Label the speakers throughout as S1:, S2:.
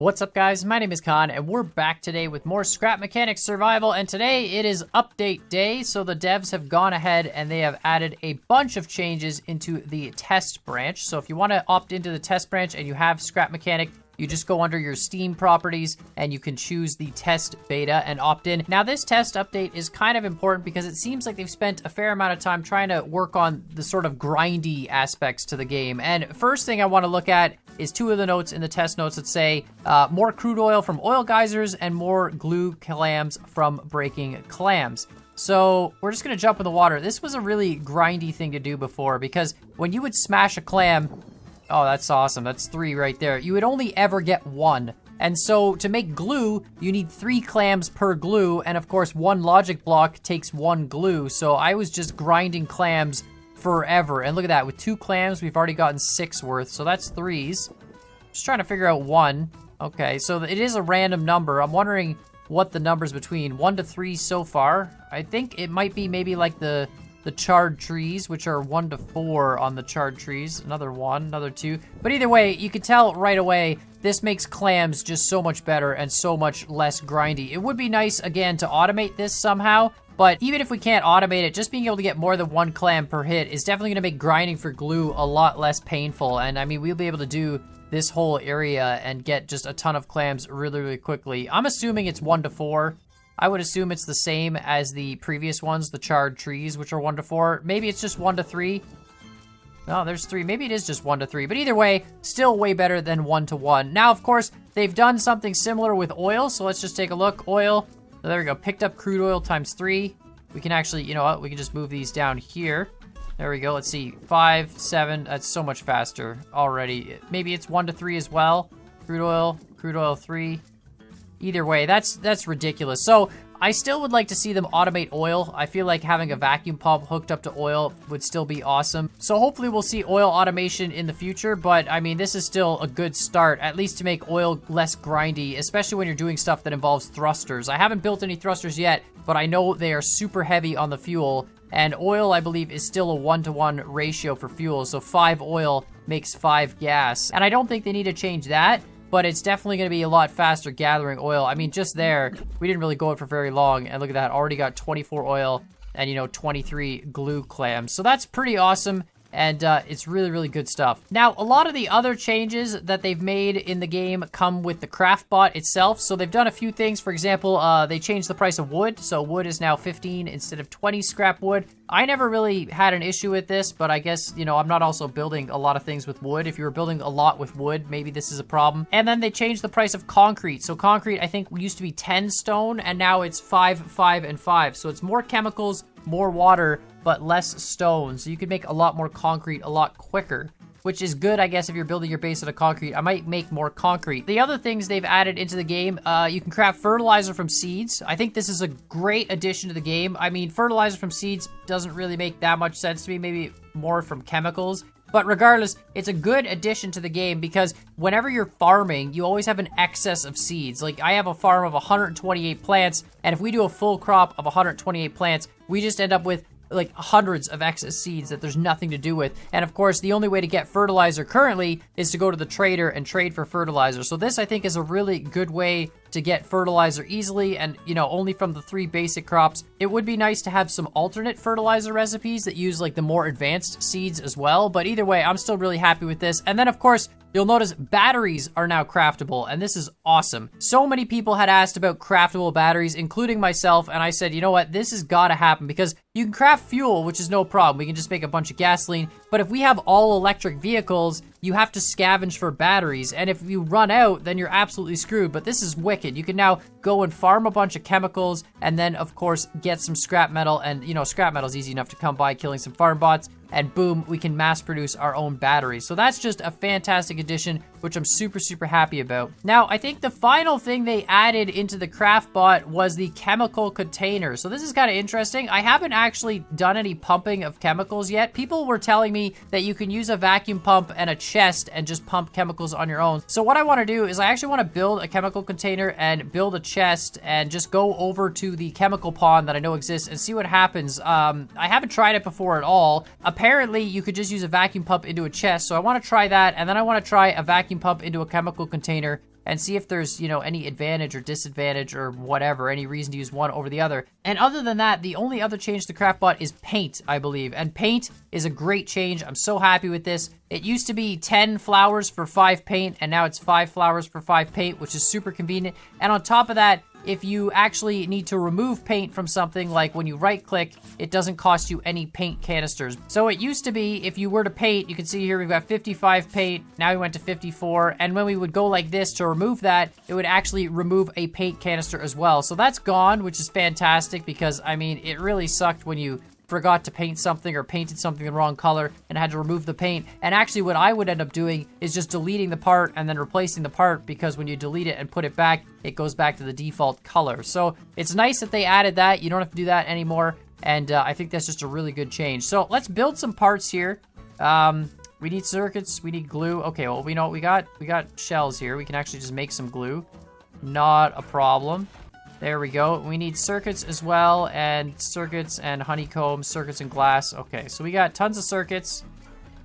S1: What's up, guys? My name is Khan, and we're back today with more Scrap Mechanics Survival, and today it is update day, so the devs have gone ahead and they have added a bunch of changes into the test branch. So if you want to opt into the test branch and you have Scrap Mechanic, you just go under your Steam properties and you can choose the test beta and opt in. Now, this test update is kind of important because it seems like they've spent a fair amount of time trying to work on the sort of grindy aspects to the game. And first thing I want to look at is two of the notes in the test notes that say more crude oil from oil geysers and more glue clams from breaking clams. So we're just gonna jump in the water. This was a really grindy thing to do before because when you would smash a clam, oh, that's awesome. That's 3 right there. You would only ever get 1. And so to make glue, you need 3 clams per glue. And of course, 1 logic block takes 1 glue. So I was just grinding clams forever. And look at that. With 2 clams, we've already gotten 6 worth. So that's 3s. Just trying to figure out 1. Okay, so it is a random number. I'm wondering what the number's between 1 to 3 so far. I think it might be maybe like the charred trees, which are 1 to 4 on the charred trees. Another 1, another 2. But either way, you can tell right away, this makes clams just so much better and so much less grindy. It would be nice, again, to automate this somehow. But even if we can't automate it, just being able to get more than 1 clam per hit is definitely going to make grinding for glue a lot less painful. And I mean, we'll be able to do this whole area and get just a ton of clams really, really quickly. I'm assuming it's 1 to 4. I would assume it's the same as the previous ones, the charred trees, which are 1 to 4. Maybe it's just 1 to 3. No, there's 3. Maybe it is just 1 to 3. But either way, still way better than 1 to 1. Now, of course, they've done something similar with oil. So let's just take a look. Oil. So there we go. Picked up crude oil times 3. We can actually, you know what? We can just move these down here. There we go. Let's see. 5, 7. That's so much faster already. Maybe it's 1 to 3 as well. Crude oil 3. Either way, that's ridiculous. So I still would like to see them automate oil. I feel like having a vacuum pump hooked up to oil would still be awesome. So hopefully we'll see oil automation in the future, but I mean, this is still a good start, at least to make oil less grindy, especially when you're doing stuff that involves thrusters. I haven't built any thrusters yet, but I know they are super heavy on the fuel, and oil, I believe, is still a 1-to-1 ratio for fuel, so 5 oil makes 5 gas. And I don't think they need to change that, but it's definitely going to be a lot faster gathering oil. I mean, just there, we didn't really go it for very long, and look at that, already got 24 oil and, you know, 23 glue clams. So that's pretty awesome, and it's really, really good stuff. Now, a lot of the other changes that they've made in the game come with the craft bot itself. So they've done a few things. For example, they changed the price of wood. So wood is now 15 instead of 20 scrap wood. I never really had an issue with this, but I guess, you know, I'm not also building a lot of things with wood. If you were building a lot with wood, maybe this is a problem. And then they changed the price of concrete. So concrete, I think, used to be 10 stone, and now it's 5, 5, and 5. So it's more chemicals, more water, but less stone. So you can make a lot more concrete a lot quicker, which is good, I guess, if you're building your base out of concrete. I might make more concrete. The other things they've added into the game, you can craft fertilizer from seeds. I think this is a great addition to the game. I mean, fertilizer from seeds doesn't really make that much sense to me, maybe more from chemicals. But regardless, it's a good addition to the game because whenever you're farming, you always have an excess of seeds. Like, I have a farm of 128 plants, and if we do a full crop of 128 plants, we just end up with like hundreds of excess seeds that there's nothing to do with. And of course, the only way to get fertilizer currently is to go to the trader and trade for fertilizer. So this, I think, is a really good way to get fertilizer easily, and, you know, only from the 3 basic crops. It would be nice to have some alternate fertilizer recipes that use like the more advanced seeds as well, but either way, I'm still really happy with this. And then, of course, you'll notice batteries are now craftable, and this is awesome. So many people had asked about craftable batteries, including myself, and I said, you know what, this has got to happen because you can craft fuel, which is no problem. We can just make a bunch of gasoline, but if we have all electric vehicles, you have to scavenge for batteries, and if you run out, then you're absolutely screwed. But this is wicked. You can now go and farm a bunch of chemicals, and then, of course, get some scrap metal, and, you know, scrap metal is easy enough to come by killing some farm bots, and boom, we can mass produce our own batteries. So that's just a fantastic addition, which I'm super, super happy about. Now, I think the final thing they added into the craft bot was the chemical container. So this is kind of interesting. I haven't actually done any pumping of chemicals yet. People were telling me that you can use a vacuum pump and a chest and just pump chemicals on your own. So what I want to do is I actually want to build a chemical container and build a chest and just go over to the chemical pond that I know exists and see what happens. I haven't tried it before at all. Apparently, you could just use a vacuum pump into a chest, so I want to try that, and then I want to try a vacuum pump into a chemical container and see if there's, you know, any advantage or disadvantage or whatever, any reason to use one over the other. And other than that, the only other change to Craftbot is paint, I believe. And paint is a great change. I'm so happy with this. It used to be 10 flowers for 5 paint, and now it's 5 flowers for 5 paint, which is super convenient. And on top of that, if you actually need to remove paint from something, like when you right click, it doesn't cost you any paint canisters. So it used to be, if you were to paint, you can see here we've got 55 paint, now we went to 54, and when we would go like this to remove that, it would actually remove a paint canister as well. So that's gone, which is fantastic, because I mean, it really sucked when you forgot to paint something or painted something the wrong color and had to remove the paint. And actually what I would end up doing is just deleting the part and then replacing the part, because when you delete it and put it back, it goes back to the default color. So it's nice that they added that. You don't have to do that anymore. And I think that's just a really good change. So let's build some parts here. We need circuits, we need glue. Okay, well, we know what we got. We got shells here. We can actually just make some glue. Not a problem. There we go. We need circuits as well, and circuits and honeycomb, circuits and glass. Okay, so we got tons of circuits.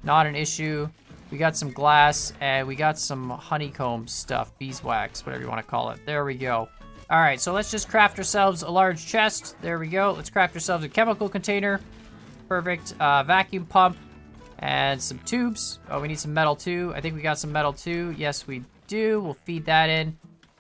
S1: Not an issue. We got some glass, and we got some honeycomb stuff, beeswax, whatever you want to call it. There we go. All right, so let's just craft ourselves a large chest. There we go. Let's craft ourselves a chemical container. Perfect. Vacuum pump and some tubes. Oh, we need some metal too. I think we got some metal too. Yes, we do. We'll feed that in.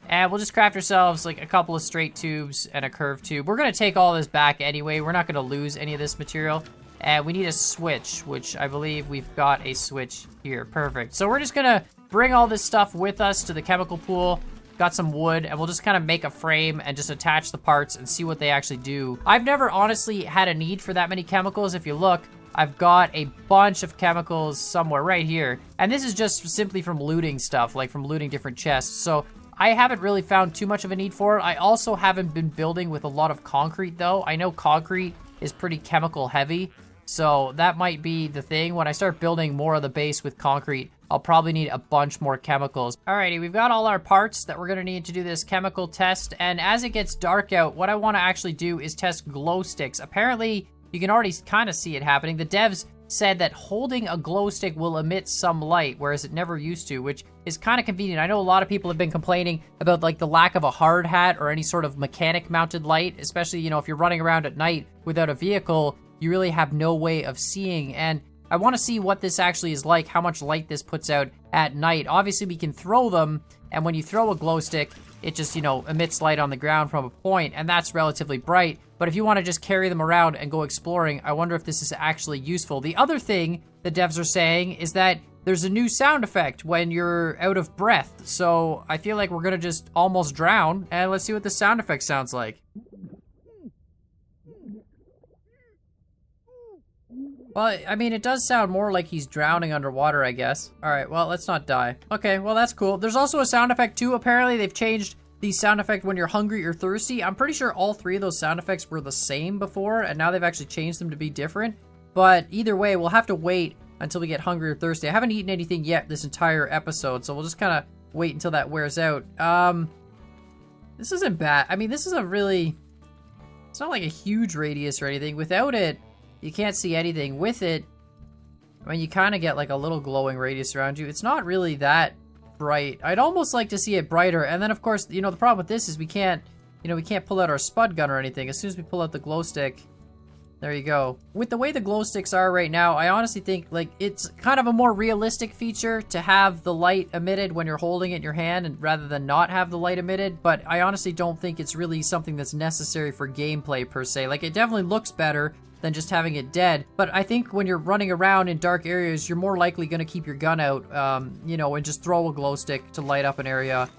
S1: And we'll just craft ourselves like a couple of straight tubes and a curved tube. We're going to take all this back anyway. We're not going to lose any of this material. And we need a switch, which I believe we've got a switch here. Perfect. So we're just going to bring all this stuff with us to the chemical pool. Got some wood, and we'll just kind of make a frame and just attach the parts and see what they actually do. I've never honestly had a need for that many chemicals. If you look, I've got a bunch of chemicals somewhere right here. And this is just simply from looting stuff, like from looting different chests. So I haven't really found too much of a need for it. I also haven't been building with a lot of concrete though. I know concrete is pretty chemical heavy, so that might be the thing. When I start building more of the base with concrete, I'll probably need a bunch more chemicals. Alrighty, we've got all our parts that we're gonna need to do this chemical test, and as it gets dark out, what I wanna actually do is test glow sticks. Apparently, you can already kind of see it happening. The devs said that holding a glow stick will emit some light, whereas it never used to, which is kind of convenient. I know a lot of people have been complaining about like the lack of a hard hat or any sort of mechanic mounted light, especially, you know, if you're running around at night without a vehicle, you really have no way of seeing. And I want to see what this actually is like, how much light this puts out at night. Obviously we can throw them, and when you throw a glow stick, it just, you know, emits light on the ground from a point, and that's relatively bright. But if you want to just carry them around and go exploring, I wonder if this is actually useful. The other thing the devs are saying is that there's a new sound effect when you're out of breath. So I feel like we're going to just almost drown, and let's see what the sound effect sounds like. Well, I mean, it does sound more like he's drowning underwater, I guess. All right, well, let's not die. Okay, well, that's cool. There's also a sound effect, too. Apparently, they've changed the sound effect when you're hungry or thirsty. I'm pretty sure all three of those sound effects were the same before, and now they've actually changed them to be different. But either way, we'll have to wait until we get hungry or thirsty. I haven't eaten anything yet this entire episode, so we'll just kind of wait until that wears out. This isn't bad. I mean, this is a really... It's not like a huge radius or anything. Without it, you can't see anything. With it, I mean, you kind of get like a little glowing radius around you. It's not really that bright. I'd almost like to see it brighter. And then, of course, you know, the problem with this is we can't, you know, we can't pull out our spud gun or anything. As soon as we pull out the glow stick, there you go. With the way the glow sticks are right now, I honestly think, like, it's kind of a more realistic feature to have the light emitted when you're holding it in your hand, and rather than not have the light emitted. But I honestly don't think it's really something that's necessary for gameplay, per se. Like, it definitely looks better than just having it dead. But I think when you're running around in dark areas, you're more likely going to keep your gun out, you know, and just throw a glow stick to light up an area.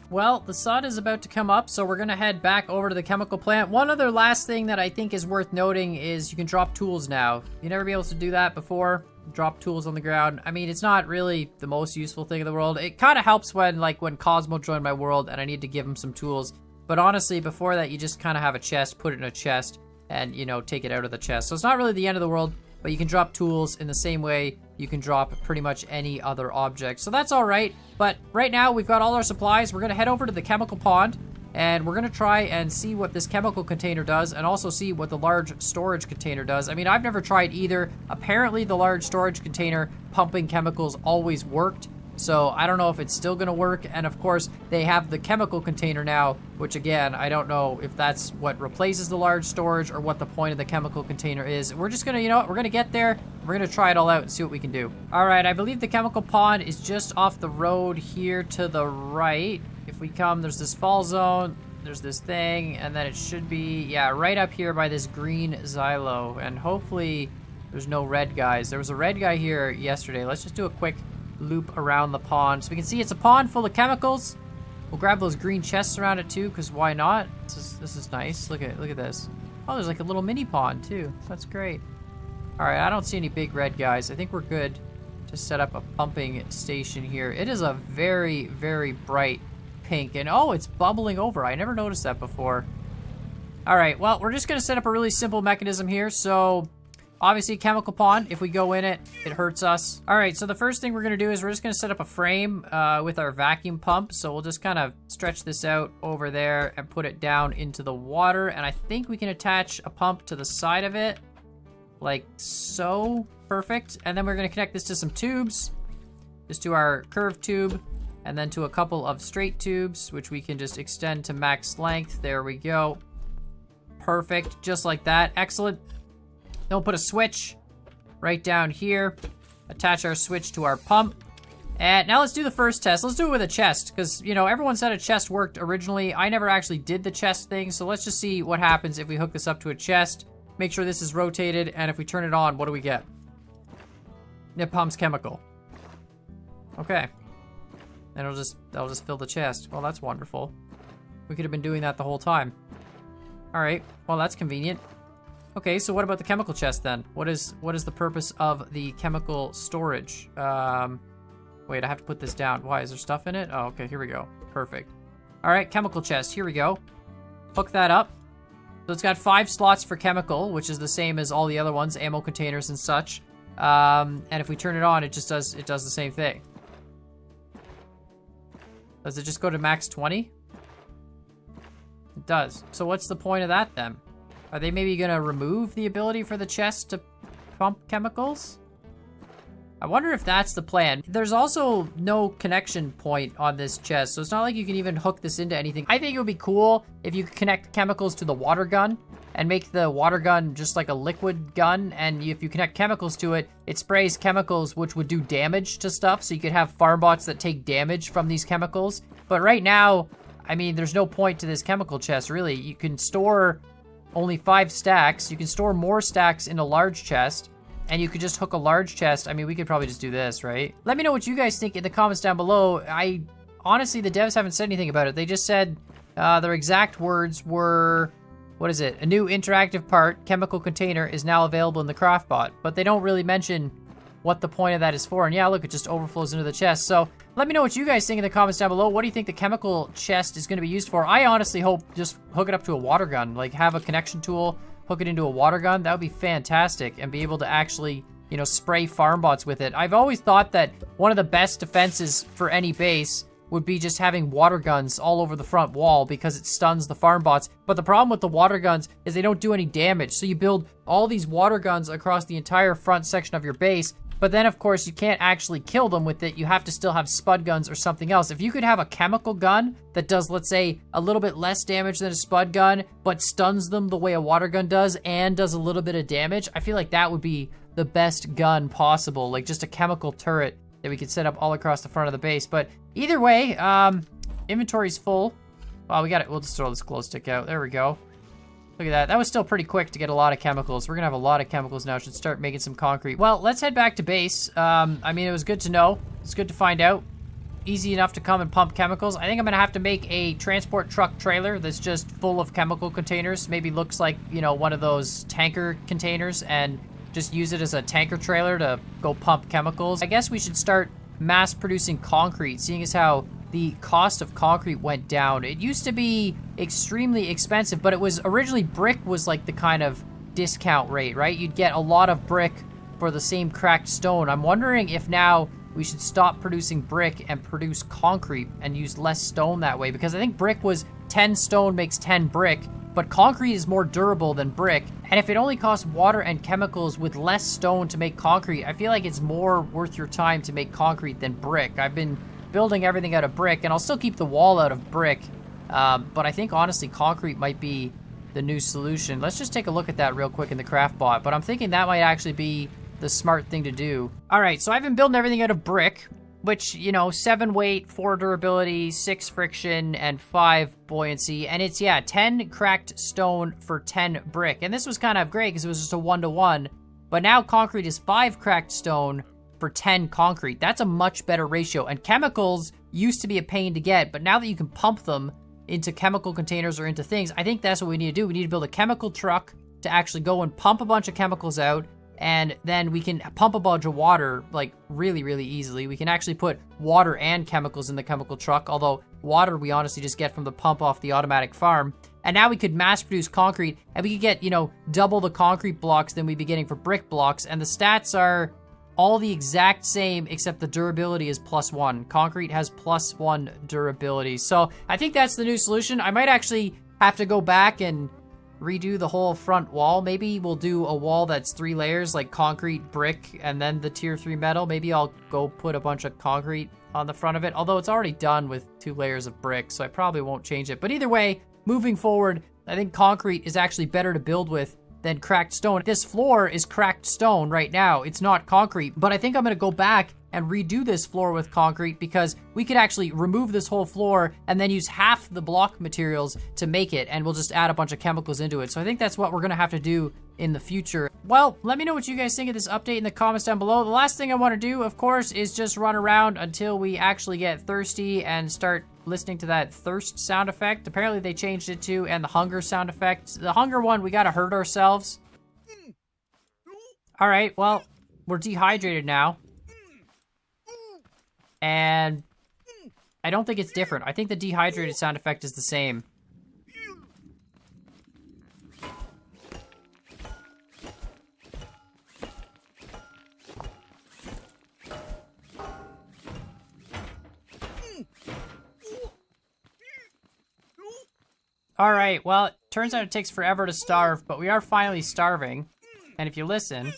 S1: Well, the sun is about to come up, so we're going to head back over to the chemical plant. One other last thing that I think is worth noting is you can drop tools now. You never be able to do that before. Drop tools on the ground. I mean, it's not really the most useful thing in the world. It kind of helps when Cosmo joined my world and I need to give him some tools. But honestly, before that, you just kind of have a chest, put it in a chest, and, you know, take it out of the chest. So it's not really the end of the world, but you can drop tools in the same way you can drop pretty much any other object. So that's all right. But right now we've got all our supplies. We're going to head over to the chemical pond, and we're going to try and see what this chemical container does, and also see what the large storage container does. I mean, I've never tried either. Apparently the large storage container pumping chemicals always worked, So I don't know if it's still gonna work. And of course, they have the chemical container now, which again, I don't know if that's what replaces the large storage or what the point of the chemical container is. We're just gonna, you know what, we're gonna get there. We're gonna try it all out and see what we can do. All right, I believe the chemical pond is just off the road here to the right. If we come, there's this fall zone, there's this thing, and then it should be, yeah, right up here by this green xylo. And hopefully there's no red guys. There was a red guy here yesterday. Let's just do a quick loop around the pond so we can see it's a pond full of chemicals. We'll grab those green chests around it too, because why not? This is nice. Look at this. Oh, there's like a little mini pond too. That's great. All right, I don't see any big red guys. I think we're good to set up a pumping station here. It is a very, very bright pink, and oh, it's bubbling over. I never noticed that before. All right, well, we're just gonna set up a really simple mechanism here. So obviously, chemical pond, if we go in it, it hurts us. All right, so the first thing we're gonna do is we're just gonna set up a frame with our vacuum pump. So we'll just kind of stretch this out over there and put it down into the water. And I think we can attach a pump to the side of it, like so. Perfect. And then we're gonna connect this to some tubes, just to our curved tube, and then to a couple of straight tubes, which we can just extend to max length. There we go. Perfect, just like that. Excellent. Then we'll put a switch right down here, attach our switch to our pump. And now let's do the first test. Let's do it with a chest, because, you know, everyone said a chest worked originally. I never actually did the chest thing, so let's just see what happens if we hook this up to a chest. Make sure this is rotated, and if we turn it on, what do we get? It pumps chemical. Okay. And that'll just fill the chest. Well, that's wonderful. We could have been doing that the whole time. All right, well, that's convenient. Okay, so what about the chemical chest then? What is the purpose of the chemical storage? Wait, I have to put this down. Why, is there stuff in it? Oh, okay, here we go. Perfect. All right, chemical chest, here we go. Hook that up. So it's got 5 slots for chemical, which is the same as all the other ones, ammo containers and such. And if we turn it on, it does the same thing. Does it just go to max 20? It does. So what's the point of that then? Are they maybe gonna remove the ability for the chest to pump chemicals? I wonder if that's the plan. There's also no connection point on this chest, so it's not like you can even hook this into anything. I think it would be cool if you could connect chemicals to the water gun and make the water gun just like a liquid gun, and if you connect chemicals to it, it sprays chemicals which would do damage to stuff, so you could have farm bots that take damage from these chemicals. But right now, I mean, there's no point to this chemical chest, really. You can store only 5 stacks. You can store more stacks in a large chest, and you could just hook a large chest. I mean, we could probably just do this, right? Let me know what you guys think in the comments down below. Honestly, the devs haven't said anything about it. They just said their exact words were, what is it? A new interactive part, chemical container, is now available in the Craftbot. But they don't really mention what the point of that is for. And yeah, look, it just overflows into the chest. So let me know what you guys think in the comments down below. What do you think the chemical chest is going to be used for? I honestly hope just hook it up to a water gun. Like, have a connection tool, hook it into a water gun. That would be fantastic. And be able to actually, you know, spray farm bots with it. I've always thought that one of the best defenses for any base would be just having water guns all over the front wall, because it stuns the farm bots. But the problem with the water guns is they don't do any damage. So you build all these water guns across the entire front section of your base, but then of course you can't actually kill them with it. You have to still have spud guns or something else. If you could have a chemical gun that does, let's say, a little bit less damage than a spud gun, but stuns them the way a water gun does and does a little bit of damage, I feel like that would be the best gun possible. Like just a chemical turret that we could set up all across the front of the base. But either way, inventory's full. Well, we got it. We'll just throw this glow stick out. There we go. Look at that. That was still pretty quick to get a lot of chemicals. We're gonna have a lot of chemicals now. Should start making some concrete. Well, let's head back to base. I mean, it was good to know. It's good to find out. Easy enough to come and pump chemicals. I think I'm gonna have to make a transport truck trailer that's just full of chemical containers. Maybe looks like, you know, one of those tanker containers, and just use it as a tanker trailer to go pump chemicals. I guess we should start mass producing concrete, seeing as how the cost of concrete went down. It used to be extremely expensive, but it was originally brick was like the kind of discount rate, right? You'd get a lot of brick for the same cracked stone. I'm wondering if now we should stop producing brick and produce concrete and use less stone that way, because I think brick was 10 stone makes 10 brick, but concrete is more durable than brick, And if it only costs water and chemicals with less stone to make concrete, I feel like it's more worth your time to make concrete than brick. I've been building everything out of brick, and I'll still keep the wall out of brick. But I think, honestly, concrete might be the new solution. Let's just take a look at that real quick in the craft bot. But I'm thinking that might actually be the smart thing to do. All right, so I've been building everything out of brick, which, you know, 7 weight, 4 durability, 6 friction, and 5 buoyancy. And it's, yeah, 10 cracked stone for 10 brick. And this was kind of great because it was just a 1-to-1. But now concrete is 5 cracked stone for 10 concrete. That's a much better ratio. And chemicals used to be a pain to get, but now that you can pump them into chemical containers or into things, I think that's what we need to do. We need to build a chemical truck to actually go and pump a bunch of chemicals out, and then we can pump a bunch of water, like, really, really easily. We can actually put water and chemicals in the chemical truck, although water we honestly just get from the pump off the automatic farm. And now we could mass produce concrete, and we could get, you know, double the concrete blocks than we'd be getting for brick blocks, and the stats are all the exact same, except the durability is +1. Concrete has +1 durability. So I think that's the new solution. I might actually have to go back and redo the whole front wall. Maybe we'll do a wall that's 3 layers, like concrete, brick, and then the tier 3 metal. Maybe I'll go put a bunch of concrete on the front of it, although it's already done with 2 layers of brick, so I probably won't change it. But either way, moving forward, I think concrete is actually better to build with than cracked stone. This floor is cracked stone right now. It's not concrete, but I think I'm gonna go back and redo this floor with concrete because we could actually remove this whole floor and then use half the block materials to make it, and we'll just add a bunch of chemicals into it. So I think that's what we're gonna have to do in the future. Well, let me know what you guys think of this update in the comments down below. The last thing I want to do, of course, is just run around until we actually get thirsty and start listening to that thirst sound effect. Apparently they changed it too, and the hunger sound effect. The hunger one, we gotta hurt ourselves. All right, well, we're dehydrated now. And I don't think it's different. I think the dehydrated sound effect is the same. All right, well, it turns out it takes forever to starve, but we are finally starving. And if you listen...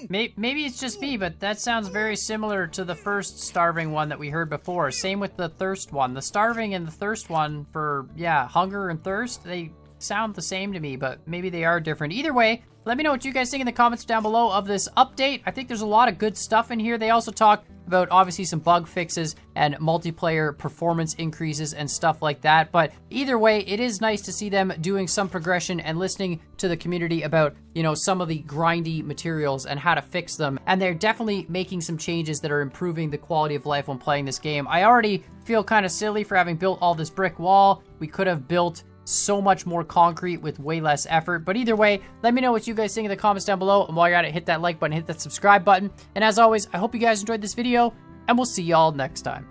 S1: Maybe it's just me, but that sounds very similar to the first starving one that we heard before. Same with the thirst one. The starving and the thirst one for, yeah, hunger and thirst, they sound the same to me, but maybe they are different. Either way, let me know what you guys think in the comments down below of this update. I think there's a lot of good stuff in here. They also talk about, obviously, some bug fixes and multiplayer performance increases and stuff like that. But either way, it is nice to see them doing some progression and listening to the community about, you know, some of the grindy materials and how to fix them. And they're definitely making some changes that are improving the quality of life when playing this game. I already feel kind of silly for having built all this brick wall. We could have built so much more concrete with way less effort. But either way, let me know what you guys think in the comments down below. And while you're at it, hit that like button, hit that subscribe button. And as always, I hope you guys enjoyed this video, and we'll see y'all next time.